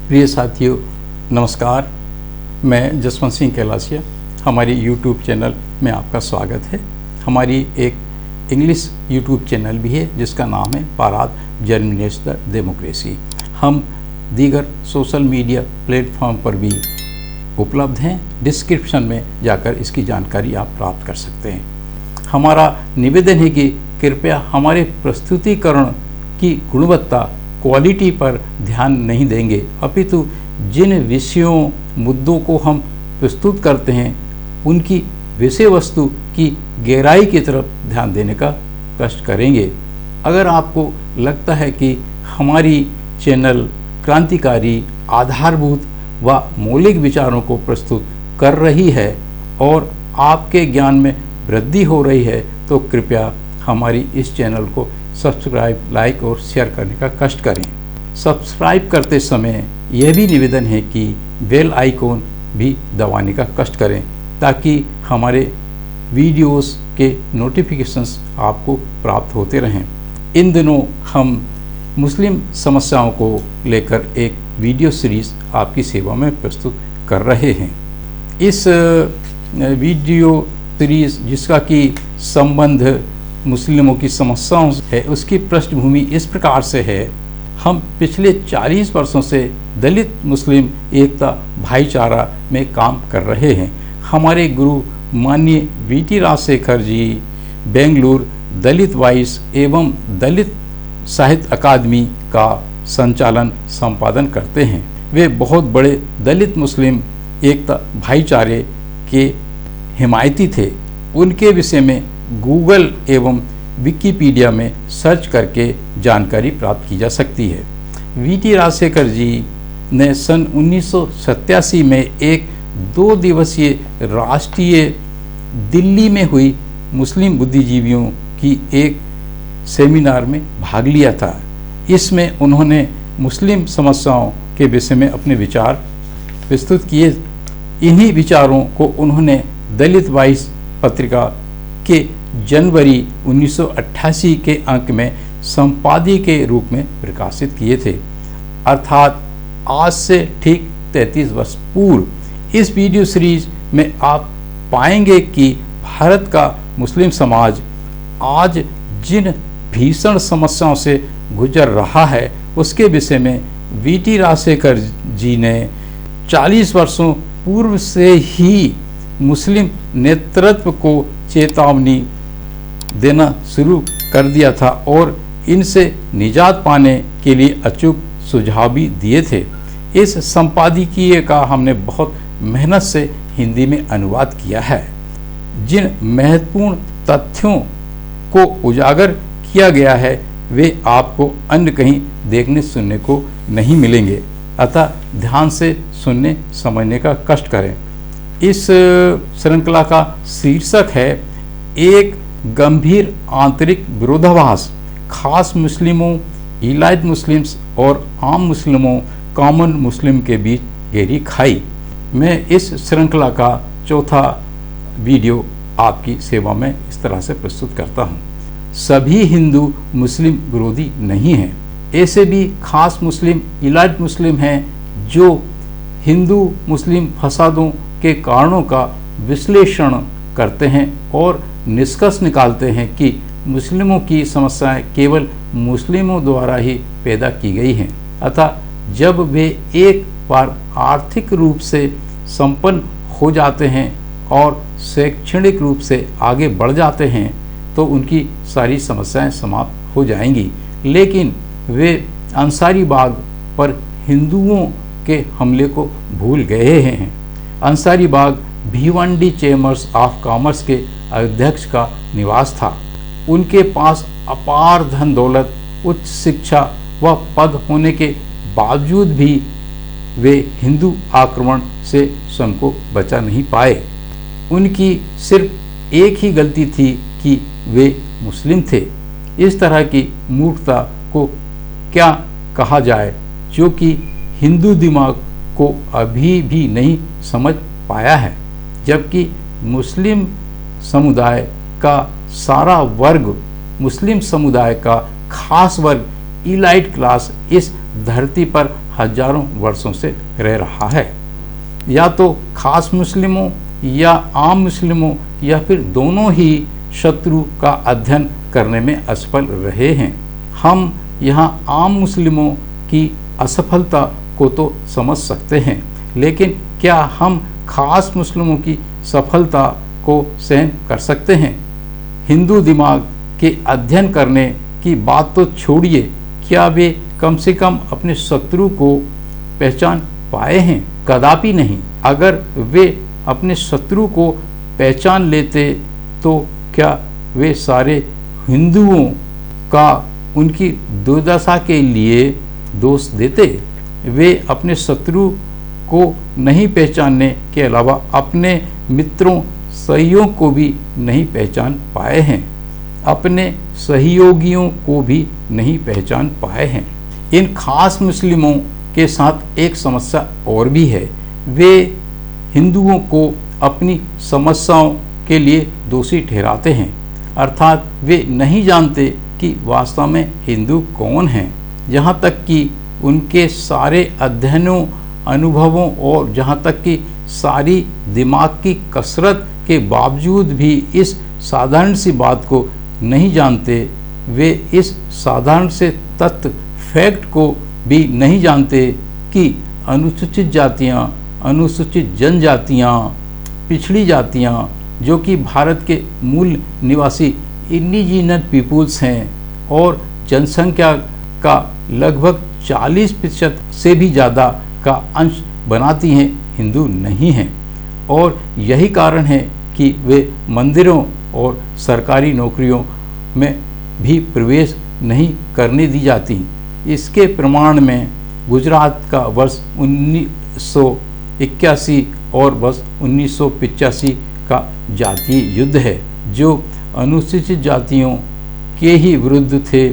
प्रिय साथियों, नमस्कार। मैं जसवंत सिंह कैलासिया, हमारी यूट्यूब चैनल में आपका स्वागत है। हमारी एक इंग्लिश यूट्यूब चैनल भी है जिसका नाम है पाराद जर्मिनेट्स द डेमोक्रेसी। हम दीगर सोशल मीडिया प्लेटफॉर्म पर भी उपलब्ध हैं। डिस्क्रिप्शन में जाकर इसकी जानकारी आप प्राप्त कर सकते हैं। हमारा निवेदन है कि कृपया हमारे प्रस्तुतिकरण की गुणवत्ता, क्वालिटी पर ध्यान नहीं देंगे, अपितु जिन विषयों, मुद्दों को हम प्रस्तुत करते हैं उनकी विषय वस्तु की गहराई की तरफ ध्यान देने का कष्ट करेंगे। अगर आपको लगता है कि हमारी चैनल क्रांतिकारी, आधारभूत व मौलिक विचारों को प्रस्तुत कर रही है और आपके ज्ञान में वृद्धि हो रही है, तो कृपया हमारी इस चैनल को सब्सक्राइब, लाइक और शेयर करने का कष्ट करें। सब्सक्राइब करते समय यह भी निवेदन है कि बेल आइकॉन भी दबाने का कष्ट करें ताकि हमारे वीडियोस के नोटिफिकेशंस आपको प्राप्त होते रहें। इन दिनों हम मुस्लिम समस्याओं को लेकर एक वीडियो सीरीज़ आपकी सेवा में प्रस्तुत कर रहे हैं। इस वीडियो सीरीज़ जिसका कि संबंध मुस्लिमों की समस्याओं है, उसकी पृष्ठभूमि इस प्रकार से है। हम पिछले 40 वर्षों से दलित मुस्लिम एकता भाईचारा में काम कर रहे हैं। हमारे गुरु माननीय वी.टी. राजशेखर जी बेंगलुरु दलित वाइस एवं दलित साहित्य अकादमी का संचालन संपादन करते हैं। वे बहुत बड़े दलित मुस्लिम एकता भाईचारे के हिमायती थे। उनके विषय में गूगल एवं विकिपीडिया में सर्च करके जानकारी प्राप्त की जा सकती है। वी.टी. राजशेखर जी ने सन 1987 में एक 2 दिवसीय राष्ट्रीय दिल्ली में हुई मुस्लिम बुद्धिजीवियों की एक सेमिनार में भाग लिया था। इसमें उन्होंने मुस्लिम समस्याओं के विषय में अपने विचार प्रस्तुत किए। इन्हीं विचारों को उन्होंने दलित वाइस पत्रिका के जनवरी 1988 के अंक में संपादकीय के रूप में प्रकाशित किए थे, अर्थात आज से ठीक 33 वर्ष पूर्व। इस वीडियो सीरीज में आप पाएंगे कि भारत का मुस्लिम समाज आज जिन भीषण समस्याओं से गुजर रहा है उसके विषय में वी.टी. राजशेखर जी ने 40 वर्षों पूर्व से ही मुस्लिम नेतृत्व को चेतावनी देना शुरू कर दिया था और इनसे निजात पाने के लिए अचूक सुझाव भी दिए थे। इस संपादकीय का हमने बहुत मेहनत से हिंदी में अनुवाद किया है। जिन महत्वपूर्ण तथ्यों को उजागर किया गया है वे आपको अन्य कहीं देखने सुनने को नहीं मिलेंगे, अतः ध्यान से सुनने समझने का कष्ट करें। इस श्रृंखला का शीर्षक है एक गंभीर आंतरिक विरोधाभास, खास मुस्लिमों, इलाइट मुस्लिम्स और आम मुस्लिमों, कॉमन मुस्लिम के बीच गहरी खाई। मैं इस श्रृंखला का चौथा वीडियो आपकी सेवा में इस तरह से प्रस्तुत करता हूँ। सभी हिंदू मुस्लिम विरोधी नहीं हैं। ऐसे भी खास मुस्लिम, इलाइट मुस्लिम हैं जो हिंदू मुस्लिम फसादों के कारणों का विश्लेषण करते हैं और निष्कर्ष निकालते हैं कि मुस्लिमों की समस्याएं केवल मुस्लिमों द्वारा ही पैदा की गई हैं, अतः जब वे एक बार आर्थिक रूप से संपन्न हो जाते हैं और शैक्षणिक रूप से आगे बढ़ जाते हैं तो उनकी सारी समस्याएं समाप्त हो जाएंगी। लेकिन वे अंसारी बाग पर हिंदुओं के हमले को भूल गए हैं। अंसारी बाग भिवंडी चेम्बर्स ऑफ कॉमर्स के अध्यक्ष का निवास था। उनके पास अपार धन दौलत, उच्च शिक्षा व पद होने के बावजूद भी वे हिंदू आक्रमण से स्वयं को बचा नहीं पाए। उनकी सिर्फ एक ही गलती थी कि वे मुस्लिम थे। इस तरह की मूर्खता को क्या कहा जाए जो कि हिंदू दिमाग को अभी भी नहीं समझ पाया है, जबकि मुस्लिम समुदाय का सारा वर्ग, मुस्लिम समुदाय का खास वर्ग, इलाइट क्लास इस धरती पर हजारों वर्षों से रह रहा है। या तो खास मुस्लिमों या आम मुस्लिमों या फिर दोनों ही शत्रु का अध्ययन करने में असफल रहे हैं। हम यहाँ आम मुस्लिमों की असफलता को तो समझ सकते हैं, लेकिन क्या हम खास मुस्लिमों की सफलता को सहन कर सकते हैं? हिंदू दिमाग के अध्ययन करने की बात तो छोड़िए, क्या वे कम से कम अपने शत्रु को पहचान पाए हैं? कदापि नहीं। अगर वे अपने शत्रु को पहचान लेते तो क्या वे सारे हिंदुओं का उनकी दुर्दशा के लिए दोष देते? वे अपने शत्रु को नहीं पहचानने के अलावा अपने मित्रों सहयोगियों को भी नहीं पहचान पाए हैं, अपने सहयोगियों को भी नहीं पहचान पाए हैं। इन खास मुस्लिमों के साथ एक समस्या और भी है। वे हिंदुओं को अपनी समस्याओं के लिए दोषी ठहराते हैं, अर्थात वे नहीं जानते कि वास्तव में हिंदू कौन हैं। यहाँ तक कि उनके सारे अध्ययनों, अनुभवों और जहाँ तक कि सारी दिमाग की कसरत के बावजूद भी इस साधारण सी बात को नहीं जानते। वे इस साधारण से तथ्य, फैक्ट को भी नहीं जानते कि अनुसूचित जातियाँ, अनुसूचित जनजातियाँ, पिछड़ी जातियाँ जो कि भारत के मूल निवासी इंडिजिनस पीपुल्स हैं और जनसंख्या का लगभग 40% से भी ज़्यादा का अंश बनाती हैं, हिंदू नहीं हैं। और यही कारण है कि वे मंदिरों और सरकारी नौकरियों में भी प्रवेश नहीं करने दी जाती। इसके प्रमाण में गुजरात का वर्ष 1981 और वर्ष 1985 का जातीय युद्ध है, जो अनुसूचित जातियों के ही विरुद्ध थे,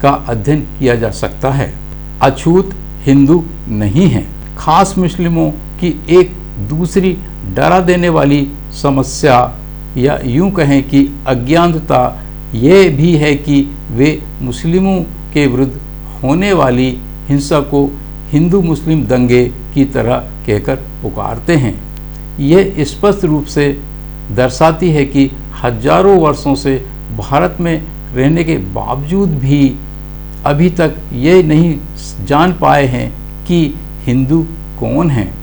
का अध्ययन किया जा सकता है। अछूत हिंदू नहीं हैं। खास मुस्लिमों की एक दूसरी डरा देने वाली समस्या या यूं कहें कि अज्ञानता ये भी है कि वे मुस्लिमों के विरुद्ध होने वाली हिंसा को हिंदू मुस्लिम दंगे की तरह कहकर पुकारते हैं। यह स्पष्ट रूप से दर्शाती है कि हजारों वर्षों से भारत में रहने के बावजूद भी अभी तक ये नहीं जान पाए हैं कि हिंदू कौन हैं।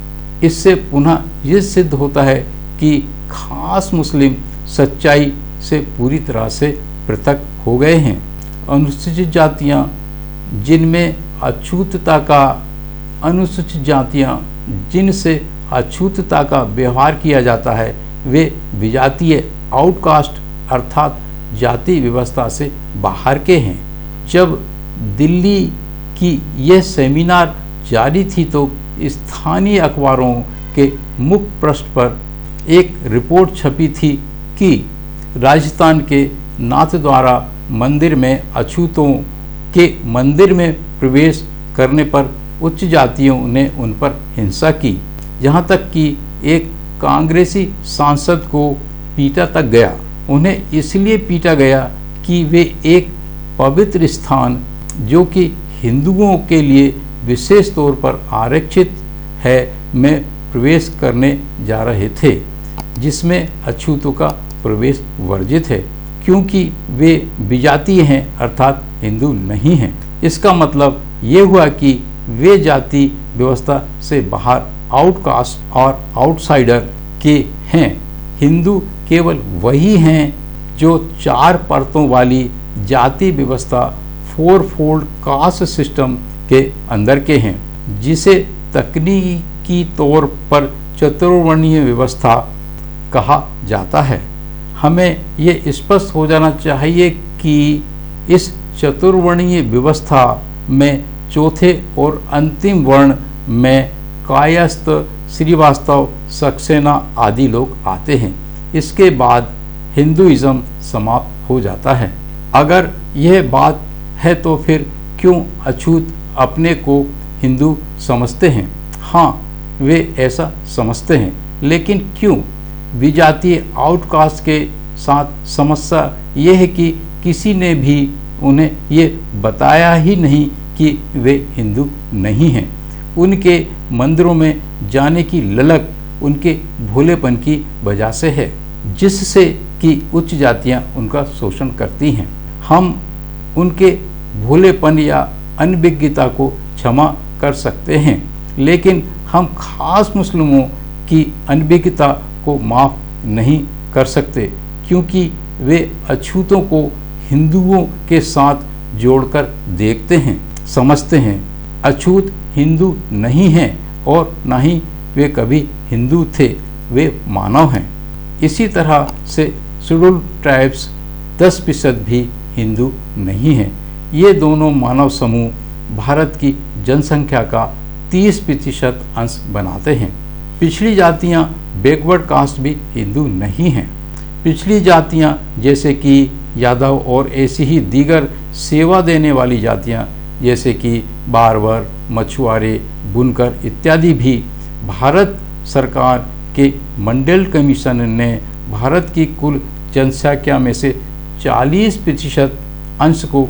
इससे पुनः ये सिद्ध होता है कि खास मुस्लिम सच्चाई से पूरी तरह से पृथक हो गए हैं। अनुसूचित जातियाँ जिनमें अछूतता का अनुसूचित जातियाँ जिनसे अछूतता का व्यवहार किया जाता है, वे विजातीय आउटकास्ट अर्थात जाति व्यवस्था से बाहर के हैं। जब दिल्ली की यह सेमिनार जारी थी तो स्थानीय अखबारों के मुख्य पृष्ठ पर एक रिपोर्ट छपी थी कि राजस्थान के नाथद्वारा मंदिर में अछूतों के मंदिर में प्रवेश करने पर उच्च जातियों ने उन पर हिंसा की, यहाँ तक कि एक कांग्रेसी सांसद को पीटा तक गया। उन्हें इसलिए पीटा गया कि वे एक पवित्र स्थान जो कि हिंदुओं के लिए विशेष तौर पर आरक्षित है में प्रवेश करने जा रहे थे, जिसमें अछूतों का प्रवेश वर्जित है, क्योंकि वे विजातीय हैं अर्थात हिंदू नहीं हैं। इसका मतलब ये हुआ कि वे जाति व्यवस्था से बाहर आउटकास्ट और आउटसाइडर के हैं। हिंदू केवल वही हैं जो 4 परतों वाली जाति व्यवस्था 4-फोल्ड कास्ट सिस्टम के अंदर के हैं, जिसे तकनीकी तौर पर चतुर्वर्णीय व्यवस्था कहा जाता है। हमें ये स्पष्ट हो जाना चाहिए कि इस चतुर्वर्णीय व्यवस्था में चौथे और अंतिम वर्ण में कायस्थ, श्रीवास्तव, सक्सेना आदि लोग आते हैं। इसके बाद हिंदुइज्म समाप्त हो जाता है। अगर यह बात है तो फिर क्यों अछूत अपने को हिंदू समझते हैं? हाँ, वे ऐसा समझते हैं, लेकिन क्यों? विजातीय आउटकास्ट के साथ समस्या यह है कि किसी ने भी उन्हें ये बताया ही नहीं कि वे हिंदू नहीं हैं। उनके मंदिरों में जाने की ललक उनके भोलेपन की वजह से है, जिससे कि उच्च जातियां उनका शोषण करती हैं। हम उनके भोलेपन या अनभिज्ञता को क्षमा कर सकते हैं, लेकिन हम खास मुस्लिमों की अनभिज्ञता को माफ नहीं कर सकते, क्योंकि वे अछूतों को हिंदुओं के साथ जोड़कर देखते हैं, समझते हैं। अछूत हिंदू नहीं हैं और ना ही वे कभी हिंदू थे, वे मानव हैं। इसी तरह से शेड्यूल्ड ट्राइब्स 10% भी हिंदू नहीं हैं। ये दोनों मानव समूह भारत की जनसंख्या का 30% अंश बनाते हैं। पिछड़ी जातियां बैकवर्ड कास्ट भी हिंदू नहीं हैं। पिछड़ी जातियां जैसे कि यादव और ऐसी ही दीगर सेवा देने वाली जातियां जैसे कि बारबर, मछुआरे, बुनकर इत्यादि भी भारत सरकार के मंडल कमीशन ने भारत की कुल जनसंख्या में से 40% अंश को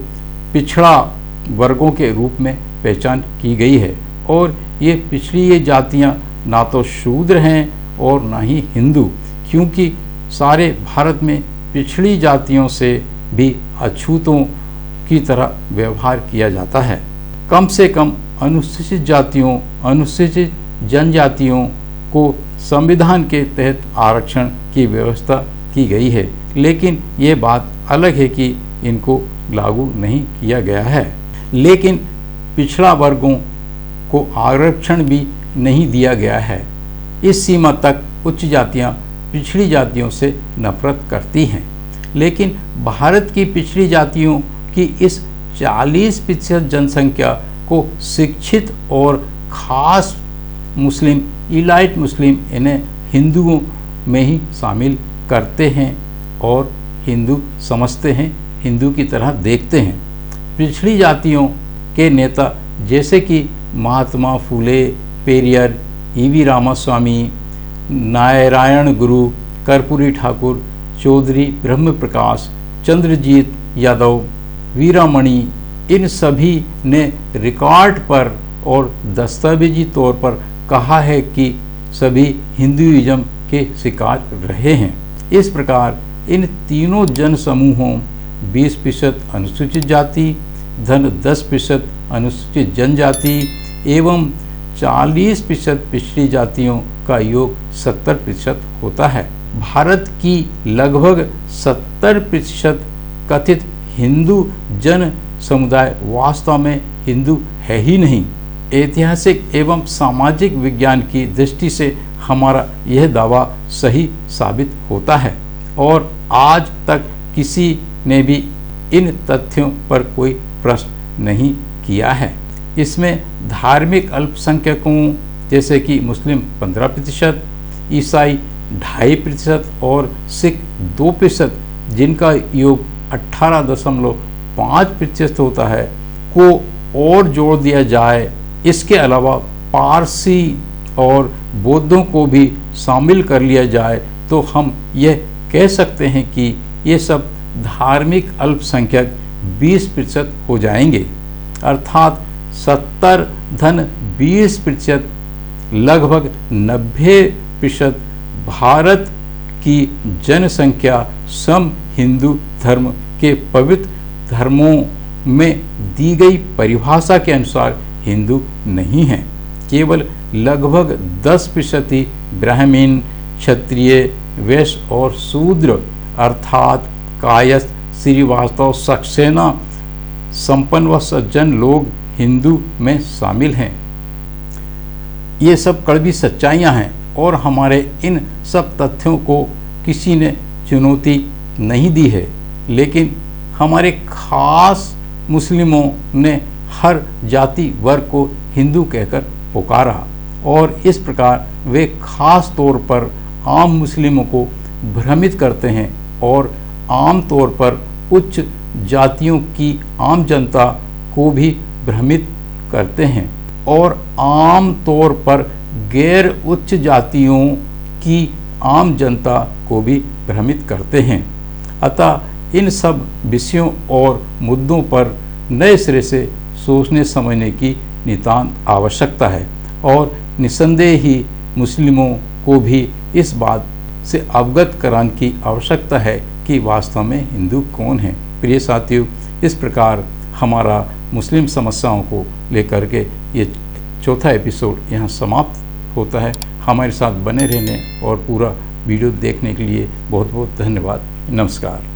पिछड़ा वर्गों के रूप में पहचान की गई है। और ये पिछड़ी जातियां ना तो शूद्र हैं और ना ही हिंदू, क्योंकि सारे भारत में पिछड़ी जातियों से भी अछूतों की तरह व्यवहार किया जाता है। कम से कम अनुसूचित जातियों, अनुसूचित जनजातियों को संविधान के तहत आरक्षण की व्यवस्था की गई है, लेकिन ये बात अलग है कि इनको लागू नहीं किया गया है। लेकिन पिछड़ा वर्गों को आरक्षण भी नहीं दिया गया है। इस सीमा तक उच्च जातियां पिछड़ी जातियों से नफरत करती हैं। लेकिन भारत की पिछड़ी जातियों की इस 40% जनसंख्या को शिक्षित और खास मुस्लिम, इलाइट मुस्लिम इन्हें हिंदुओं में ही शामिल करते हैं और हिंदू समझते हैं, हिंदू की तरह देखते हैं। पिछड़ी जातियों के नेता जैसे कि महात्मा फूले, पेरियर, ईवी रामास्वामी, नारायण गुरु, कर्पूरी ठाकुर, चौधरी ब्रह्म प्रकाश, चंद्रजीत यादव, वीरामणि, इन सभी ने रिकॉर्ड पर और दस्तावेजी तौर पर कहा है कि सभी हिंदुइज्म के शिकार रहे हैं। इस प्रकार इन तीनों जन समूहों 20% अनुसूचित जाति, धन 10% अनुसूचित जनजाति एवं 40% पिछड़ी जातियों का योग 70% होता है। भारत की लगभग 70% कथित हिंदू जन समुदाय वास्तव में हिंदू है ही नहीं। ऐतिहासिक एवं सामाजिक विज्ञान की दृष्टि से हमारा यह दावा सही साबित होता है और आज तक किसी ने भी इन तथ्यों पर कोई प्रश्न नहीं किया है। इसमें धार्मिक अल्पसंख्यकों जैसे कि मुस्लिम 15%, ईसाई 2.5% और सिख 2%, जिनका योग 18.5% होता है, को और जोड़ दिया जाए। इसके अलावा पारसी और बौद्धों को भी शामिल कर लिया जाए तो हम यह कह सकते हैं कि ये सब धार्मिक अल्पसंख्यक 20% हो जाएंगे, अर्थात 70-20%, लगभग 90% भारत की जनसंख्या सम हिंदू धर्म के पवित्र धर्मों में दी गई परिभाषा के अनुसार हिंदू नहीं हैं। केवल लगभग 10% ही ब्राह्मण, क्षत्रिय, वैश्य और शूद्र अर्थात कायस्थ, श्रीवास्तव, सक्सेना, संपन्न व सज्जन लोग हिंदू में शामिल हैं। ये सब कड़वी सच्चाइयाँ हैं और हमारे इन सब तथ्यों को किसी ने चुनौती नहीं दी है, लेकिन हमारे खास मुस्लिमों ने हर जाति वर्ग को हिंदू कहकर पुकारा और इस प्रकार वे खास तौर पर आम मुस्लिमों को भ्रमित करते हैं और आम तौर पर उच्च जातियों की आम जनता को भी भ्रमित करते हैं और आम तौर पर गैर उच्च जातियों की आम जनता को भी भ्रमित करते हैं। अतः इन सब विषयों और मुद्दों पर नए सिरे से सोचने समझने की नितांत आवश्यकता है। और निस्संदेह ही मुस्लिमों को भी इस बात से अवगत कराने की आवश्यकता है कि वास्तव में हिंदू कौन है। प्रिय साथियों, इस प्रकार हमारा मुस्लिम समस्याओं को लेकर के ये चौथा एपिसोड यहाँ समाप्त होता है। हमारे साथ बने रहने और पूरा वीडियो देखने के लिए बहुत बहुत धन्यवाद। नमस्कार।